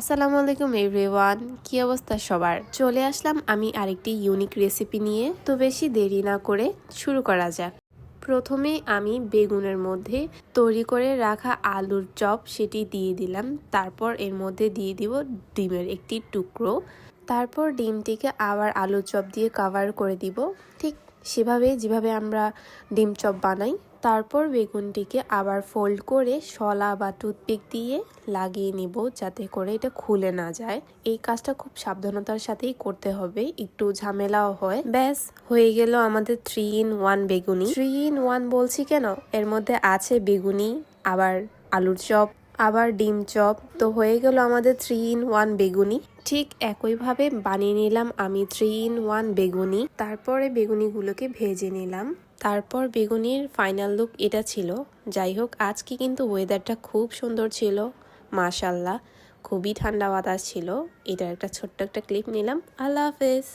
আসসালামু আলাইকুম এভরিওয়ান, কি অবস্থা সবার? চলে আসলাম আমি আরেকটি ইউনিক রেসিপি নিয়ে। তো বেশি দেরি না করে শুরু করা যাক। প্রথমে আমি বেগুনের মধ্যে তৈরি করে রাখা আলুর চপ সেটি দিয়ে দিলাম। তারপর এর মধ্যে দিয়ে দিব ডিমের একটি টুকরো। তারপর ডিমটিকে আবার আলুর চপ দিয়ে কভার করে দিব, ঠিক সেভাবে যেভাবে আমরা ডিম চপ বানাই। তারপর বেগুনটিকে আবার ফোল্ড করে শলা বা টুথপিক দিয়ে লাগিয়ে নিব, যাতে করে এটা খুলে না যায়। এই কাজটা খুব সাবধানতার সাথেই করতে হবে, একটু ঝামেলাও হয়। ব্যাস হয়ে গেল আমাদের 3-in-1 বেগুনি। 3-in-1 বলছি কেন, এর মধ্যে আছে বেগুনি, আবার আলুর চপ, আবার ডিম চপ। তো হয়ে গেল আমাদের 3-in-1 বেগুনি। ঠিক একইভাবে বানিয়ে নিলাম আমি 3-in-1 বেগুনি। তারপরে বেগুনিগুলোকে ভেজে নিলাম। তারপর বেগুনির ফাইনাল লুক এটা ছিল। যাই হোক, আজকে কিন্তু ওয়েদারটা খুব সুন্দর ছিল, মাশাল্লাহ। খুবই ঠান্ডা বাতাস ছিল। এটার একটা ছোট্ট একটা ক্লিপ নিলাম। আল্লাহ হাফেজ।